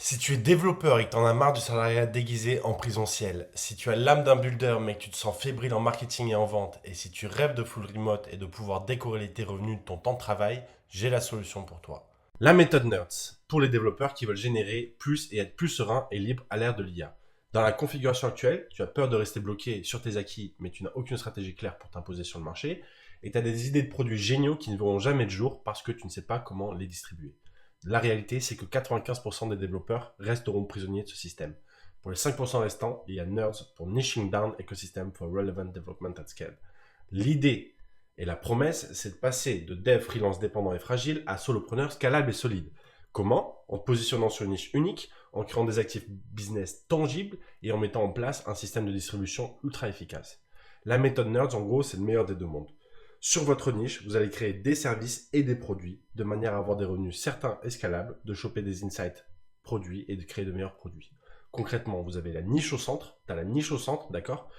Si tu es développeur et que t'en as marre du salariat déguisé en prison ciel, si tu as l'âme d'un builder mais que tu te sens fébrile en marketing et en vente, et si tu rêves de full remote et de pouvoir décorréler tes revenus de ton temps de travail, j'ai la solution pour toi. La méthode NERDS, pour les développeurs qui veulent générer plus et être plus serein et libre à l'ère de l'IA. Dans la configuration actuelle, tu as peur de rester bloqué sur tes acquis, mais tu n'as aucune stratégie claire pour t'imposer sur le marché, et tu as des idées de produits géniaux qui ne verront jamais de jour parce que tu ne sais pas comment les distribuer. La réalité, c'est que 95% des développeurs resteront prisonniers de ce système. Pour les 5% restants, il y a Nerds pour Niching Down Ecosystem for Relevant Development at Scale. L'idée et la promesse, c'est de passer de dev freelance dépendant et fragile à solopreneur scalable et solide. Comment? En te positionnant sur une niche unique, en créant des actifs business tangibles et en mettant en place un système de distribution ultra efficace. La méthode Nerds, en gros, c'est le meilleur des deux mondes. Sur votre niche, vous allez créer des services et des produits de manière à avoir des revenus certains et scalables, de choper des insights produits et de créer de meilleurs produits. Concrètement, vous avez la niche au centre, tu as la niche au centre, d'accord?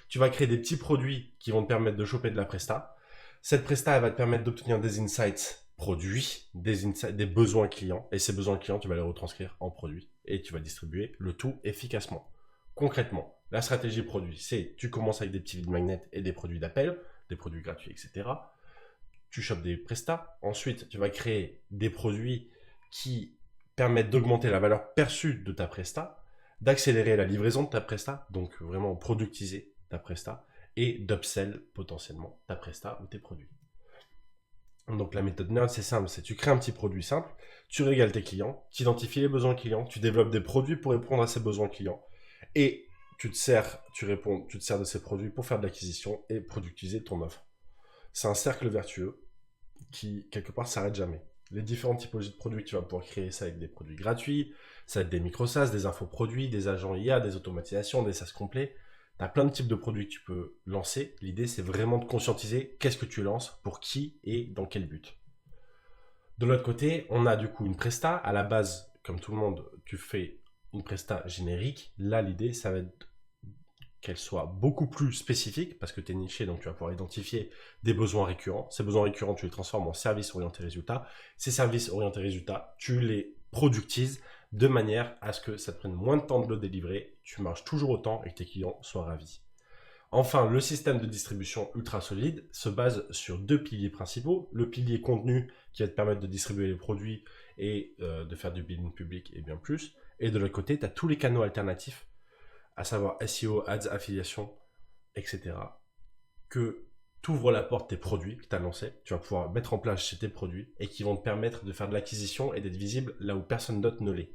Tu vas créer des petits produits qui vont te permettre de choper de la presta. Cette presta, elle va te permettre d'obtenir des insights produits, des besoins clients, et ces besoins clients, tu vas les retranscrire en produits et tu vas distribuer le tout efficacement. Concrètement, la stratégie produit, c'est tu commences avec des petits lead magnets et des produits d'appel, des produits gratuits, etc. Tu chopes des prestats. Ensuite, tu vas créer des produits qui permettent d'augmenter la valeur perçue de ta presta, d'accélérer la livraison de ta presta, donc vraiment productiser ta presta, et d'upsell potentiellement ta presta ou tes produits. Donc la méthode NERD, c'est simple, c'est tu crées un petit produit simple, tu régales tes clients, tu identifies les besoins clients, tu développes des produits pour répondre à ces besoins clients, et tu te sers de ces produits pour faire de l'acquisition et productiser ton offre. C'est un cercle vertueux qui, quelque part, s'arrête jamais. Les différentes typologies de produits que tu vas pouvoir créer, ça avec des produits gratuits, ça va être des micro-SaaS, des infoproduits, des agents IA, des automatisations, des SaaS complets. Tu as plein de types de produits que tu peux lancer. L'idée, c'est vraiment de conscientiser qu'est-ce que tu lances, pour qui et dans quel but. De l'autre côté, on a du coup une presta. À la base, comme tout le monde, tu fais une presta générique. Là, l'idée, ça va être qu'elle soit beaucoup plus spécifique, parce que tu es niché, donc tu vas pouvoir identifier des besoins récurrents. Ces besoins récurrents, tu les transformes en services orientés résultats. Ces services orientés résultats, tu les productises de manière à ce que ça te prenne moins de temps de le délivrer, tu marches toujours autant et que tes clients soient ravis. Enfin, le système de distribution ultra solide se base sur deux piliers principaux. Le pilier contenu qui va te permettre de distribuer les produits et de faire du billing public et bien plus. Et de l'autre côté, tu as tous les canaux alternatifs, à savoir SEO, ads, affiliation, etc., que tu ouvres la porte tes produits que tu as lancés, tu vas pouvoir mettre en place chez tes produits et qui vont te permettre de faire de l'acquisition et d'être visible là où personne d'autre ne l'est,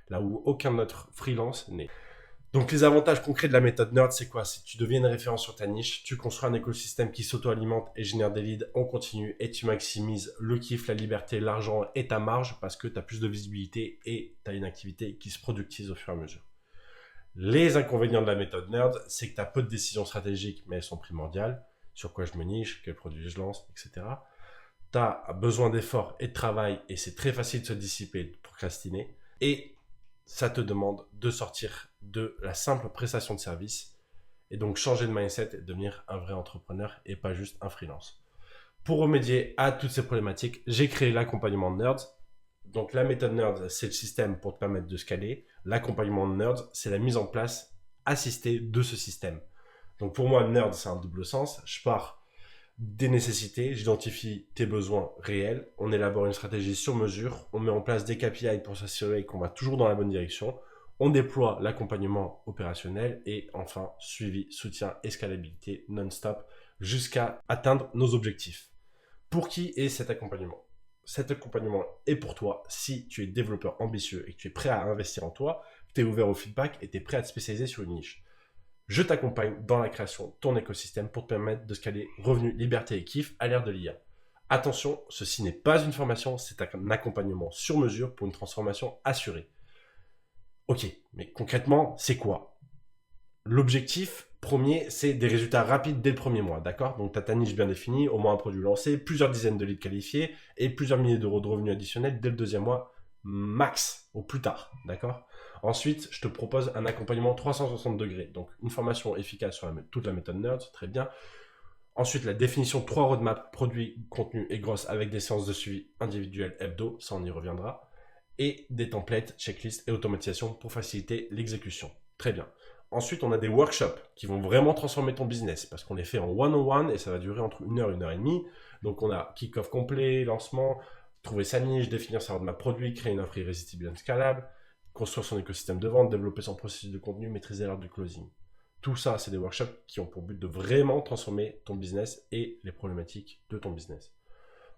là où aucun autre freelance n'est. Donc les avantages concrets de la méthode NERD, c'est quoi? C'est que tu deviens une référence sur ta niche, tu construis un écosystème qui s'auto-alimente et génère des leads en continu et tu maximises le kiff, la liberté, l'argent et ta marge parce que tu as plus de visibilité et tu as une activité qui se productise au fur et à mesure. Les inconvénients de la méthode NERD, c'est que tu as peu de décisions stratégiques, mais elles sont primordiales. Sur quoi je me niche, quel produit je lance, etc. Tu as besoin d'efforts et de travail, et c'est très facile de se dissiper et de procrastiner. Et ça te demande de sortir de la simple prestation de service, et donc changer de mindset et devenir un vrai entrepreneur et pas juste un freelance. Pour remédier à toutes ces problématiques, j'ai créé l'accompagnement de Nerds. Donc la méthode NERD, c'est le système pour te permettre de scaler. L'accompagnement de NERD, c'est la mise en place assistée de ce système. Donc pour moi, NERD, c'est un double sens. Je pars des nécessités, j'identifie tes besoins réels, on élabore une stratégie sur mesure, on met en place des KPI pour s'assurer qu'on va toujours dans la bonne direction, on déploie l'accompagnement opérationnel et enfin, suivi, soutien et scalabilité non-stop jusqu'à atteindre nos objectifs. Pour qui est cet accompagnement? Cet accompagnement est pour toi si tu es développeur ambitieux et que tu es prêt à investir en toi, que tu es ouvert au feedback et tu es prêt à te spécialiser sur une niche. Je t'accompagne dans la création de ton écosystème pour te permettre de scaler revenus, liberté et kiff à l'ère de l'IA. Attention, ceci n'est pas une formation, c'est un accompagnement sur mesure pour une transformation assurée. Ok, mais concrètement, c'est quoi? L'objectif premier, c'est des résultats rapides dès le premier mois, d'accord? Donc, tu as ta niche bien définie, au moins un produit lancé, plusieurs dizaines de leads qualifiés et plusieurs milliers d'euros de revenus additionnels dès le deuxième mois, max, au plus tard, d'accord? Ensuite, je te propose un accompagnement 360 degrés, donc une formation efficace sur toute la méthode NERD, c'est très bien. Ensuite, la définition de 3 roadmaps, produits, contenu et grosses avec des séances de suivi individuelles hebdo, ça on y reviendra. et des templates, checklists et automatisation pour faciliter l'exécution. Très bien. Ensuite, on a des workshops qui vont vraiment transformer ton business parce qu'on les fait en one-on-one et ça va durer entre 1 heure et 1 heure et demie. Donc, on a kick-off complet, lancement, trouver sa niche, définir sa roadmap produit, créer une offre irrésistible et scalable, construire son écosystème de vente, développer son processus de contenu, maîtriser l'art du closing. Tout ça, c'est des workshops qui ont pour but de vraiment transformer ton business et les problématiques de ton business.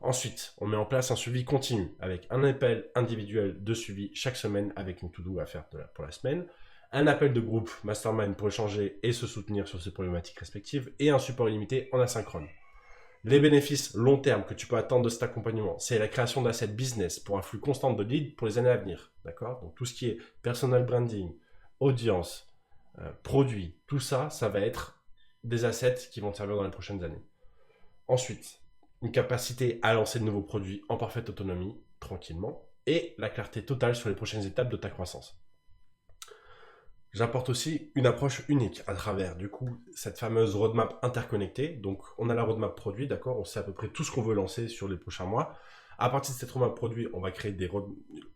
Ensuite, on met en place un suivi continu avec un appel individuel de suivi chaque semaine avec une to-do à faire pour la semaine, un appel de groupe mastermind pour échanger et se soutenir sur ces problématiques respectives et un support illimité en asynchrone. Les bénéfices long terme que tu peux attendre de cet accompagnement, c'est la création d'assets business pour un flux constant de leads pour les années à venir. D'accord ? Donc tout ce qui est personal branding, audience, produits, tout ça, ça va être des assets qui vont te servir dans les prochaines années. Ensuite, une capacité à lancer de nouveaux produits en parfaite autonomie, tranquillement, et la clarté totale sur les prochaines étapes de ta croissance. J'apporte aussi une approche unique à travers, du coup, cette fameuse roadmap interconnectée. Donc, on a la roadmap produit, d'accord ? On sait à peu près tout ce qu'on veut lancer sur les prochains mois. À partir de cette roadmap produit, on va créer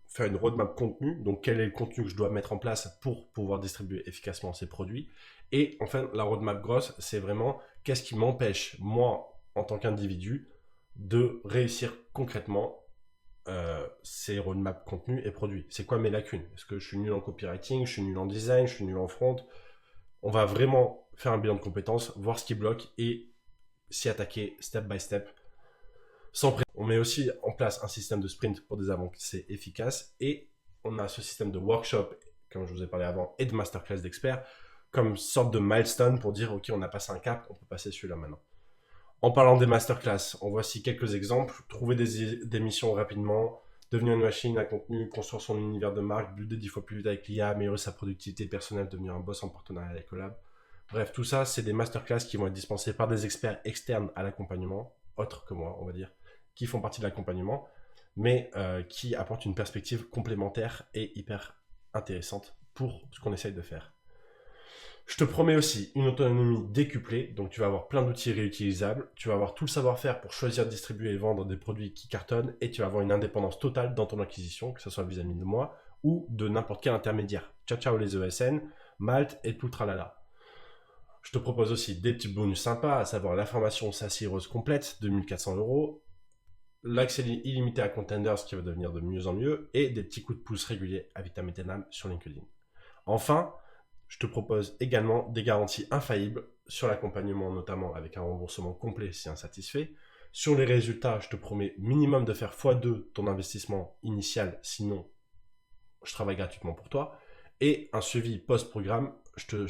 faire une roadmap contenu. Donc, quel est le contenu que je dois mettre en place pour pouvoir distribuer efficacement ces produits ? Et enfin, la roadmap grosse, c'est vraiment qu'est-ce qui m'empêche, moi, en tant qu'individu, de réussir concrètement ces roadmaps contenu et produits. C'est quoi mes lacunes ? Est-ce que je suis nul en copywriting, je suis nul en design, je suis nul en front ? On va vraiment faire un bilan de compétences, voir ce qui bloque et s'y attaquer step by step. On met aussi en place un système de sprint pour des avancées efficaces et on a ce système de workshop, comme je vous ai parlé avant, et de masterclass d'experts comme sorte de milestone pour dire ok, on a passé un cap, on peut passer celui-là maintenant. En parlant des masterclass, on voici quelques exemples. Trouver des missions rapidement, devenir une machine à contenu, construire son univers de marque, builder 10 fois plus vite avec l'IA, améliorer sa productivité personnelle, devenir un boss en partenariat avec Collab. Bref, tout ça, c'est des masterclass qui vont être dispensés par des experts externes à l'accompagnement, autres que moi, on va dire, qui font partie de l'accompagnement, mais qui apportent une perspective complémentaire et hyper intéressante pour ce qu'on essaye de faire. Je te promets aussi une autonomie décuplée, donc tu vas avoir plein d'outils réutilisables, tu vas avoir tout le savoir-faire pour choisir, distribuer et vendre des produits qui cartonnent, et tu vas avoir une indépendance totale dans ton acquisition, que ce soit vis-à-vis de moi ou de n'importe quel intermédiaire. Ciao ciao les ESN, Malte et tout tralala. Je te propose aussi des petits bonus sympas, à savoir la formation SaaS Heroes complète de 1400 €, l'accès illimité à Contenders qui va devenir de mieux en mieux, et des petits coups de pouce réguliers à Vitam Eternam sur LinkedIn. Enfin, je te propose également des garanties infaillibles sur l'accompagnement, notamment avec un remboursement complet si insatisfait. Sur les résultats, je te promets minimum de faire x2 ton investissement initial, sinon je travaille gratuitement pour toi. Et un suivi post-programme, je te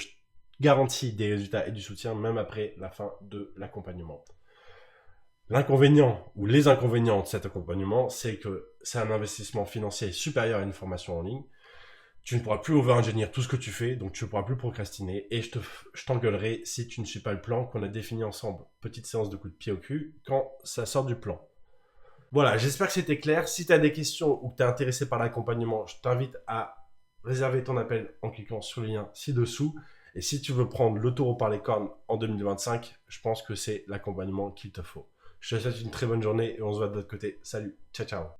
garantis des résultats et du soutien même après la fin de l'accompagnement. L'inconvénient ou les inconvénients de cet accompagnement, c'est que c'est un investissement financier supérieur à une formation en ligne. Tu ne pourras plus over-ingénier tout ce que tu fais, donc tu ne pourras plus procrastiner et je t'engueulerai si tu ne suis pas le plan qu'on a défini ensemble. Petite séance de coup de pied au cul quand ça sort du plan. Voilà, j'espère que c'était clair. Si tu as des questions ou que tu es intéressé par l'accompagnement, je t'invite à réserver ton appel en cliquant sur le lien ci-dessous. Et si tu veux prendre le taureau par les cornes en 2025, je pense que c'est l'accompagnement qu'il te faut. Je te souhaite une très bonne journée et on se voit de l'autre côté. Salut, ciao ciao.